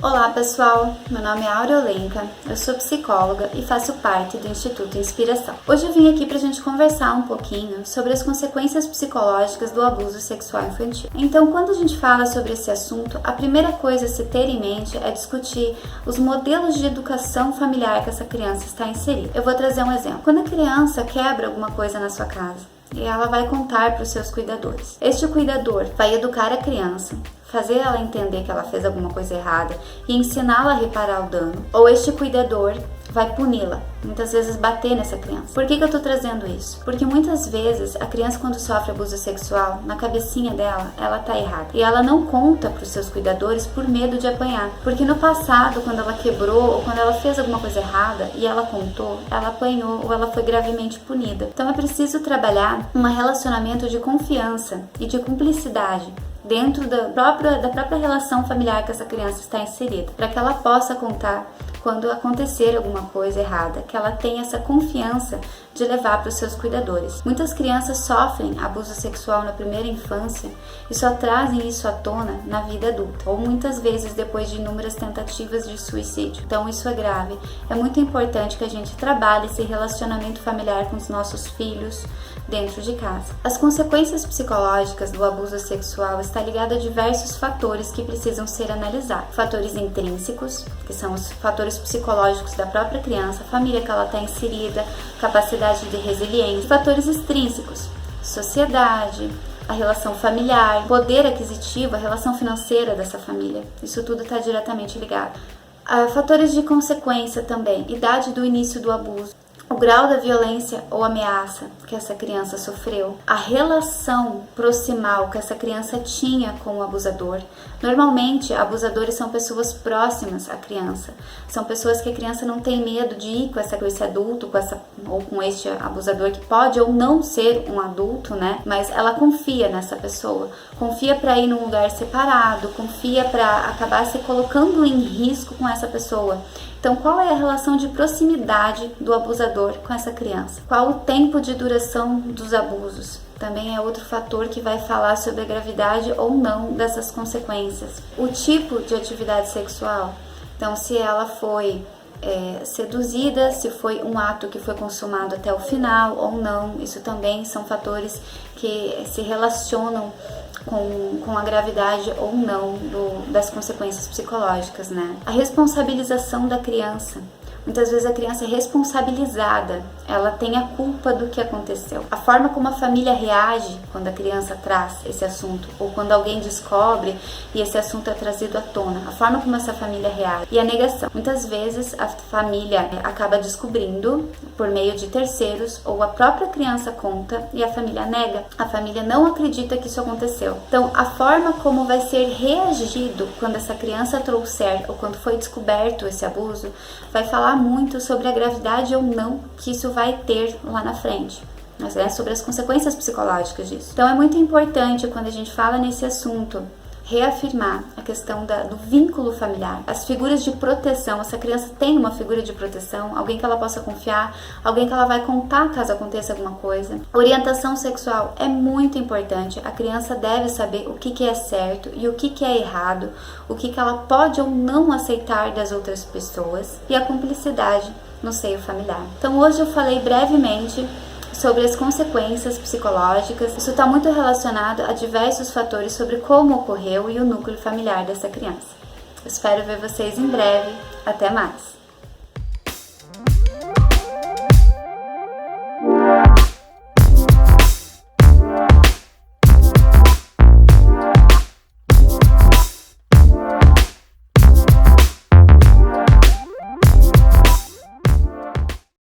Olá pessoal, meu nome é Aureolenka, eu sou psicóloga e faço parte do Instituto Inspiração. Hoje eu vim aqui pra gente conversar um pouquinho sobre as consequências psicológicas do abuso sexual infantil. Então, quando a gente fala sobre esse assunto, a primeira coisa a se ter em mente é discutir os modelos de educação familiar que essa criança está inserida. Eu vou trazer um exemplo. Quando a criança quebra alguma coisa na sua casa, e ela vai contar para os seus cuidadores. Este cuidador vai educar a criança, fazer ela entender que ela fez alguma coisa errada e ensiná-la a reparar o dano. Ou este cuidador vai puni-la, muitas vezes bater nessa criança. Por que eu tô trazendo isso? Porque muitas vezes a criança, quando sofre abuso sexual, na cabecinha dela, ela tá errada. E ela não conta pros seus cuidadores por medo de apanhar. Porque no passado, quando ela quebrou ou quando ela fez alguma coisa errada e ela contou, ela apanhou ou ela foi gravemente punida. Então é preciso trabalhar um relacionamento de confiança e de cumplicidade dentro da própria relação familiar que essa criança está inserida, para que ela possa contar quando acontecer alguma coisa errada, que ela tenha essa confiança de levar para os seus cuidadores. Muitas crianças sofrem abuso sexual na primeira infância e só trazem isso à tona na vida adulta, ou muitas vezes depois de inúmeras tentativas de suicídio. Então isso é grave. É muito importante que a gente trabalhe esse relacionamento familiar com os nossos filhos dentro de casa. As consequências psicológicas do abuso sexual estão ligadas a diversos fatores que precisam ser analisados. Fatores intrínsecos, que são os fatores psicológicos da própria criança, a família que ela está inserida, capacidade de resiliência. Fatores extrínsecos, sociedade, a relação familiar, poder aquisitivo, a relação financeira dessa família. Isso tudo está diretamente ligado. Fatores de consequência também, idade do início do abuso, o grau da violência ou ameaça que essa criança sofreu, a relação proximal que essa criança tinha com o abusador. Normalmente, abusadores são pessoas próximas à criança. São pessoas que a criança não tem medo de ir com esse adulto, ou com este abusador, que pode ou não ser um adulto, né? Mas ela confia nessa pessoa. Confia para ir num lugar separado, confia para acabar se colocando em risco com essa pessoa. Então, qual é a relação de proximidade do abusador com essa criança? Qual o tempo de duração dos abusos? Também é outro fator que vai falar sobre a gravidade ou não dessas consequências. O tipo de atividade sexual, então se ela foi seduzida, se foi um ato que foi consumado até o final ou não, isso também são fatores que se relacionam com a gravidade ou não das consequências psicológicas, né? A responsabilização da criança. Muitas vezes a criança é responsabilizada, ela tem a culpa do que aconteceu. A forma como a família reage quando a criança traz esse assunto, ou quando alguém descobre e esse assunto é trazido à tona, a forma como essa família reage. E a negação. Muitas vezes a família acaba descobrindo por meio de terceiros, ou a própria criança conta e a família nega. A família não acredita que isso aconteceu. Então, a forma como vai ser reagido quando essa criança trouxer, ou quando foi descoberto esse abuso, vai falar muito sobre a gravidade ou não que isso vai ter lá na frente, mas sobre as consequências psicológicas disso. Então é muito importante, quando a gente fala nesse assunto, reafirmar a questão do vínculo familiar, as figuras de proteção. Essa criança tem uma figura de proteção, alguém que ela possa confiar, alguém que ela vai contar caso aconteça alguma coisa. Orientação sexual é muito importante. A criança deve saber o que é certo e o que é errado, o que ela pode ou não aceitar das outras pessoas, e a cumplicidade no seio familiar. Então hoje eu falei brevemente sobre as consequências psicológicas. Isso está muito relacionado a diversos fatores sobre como ocorreu e o núcleo familiar dessa criança. Eu espero ver vocês em breve. Até mais!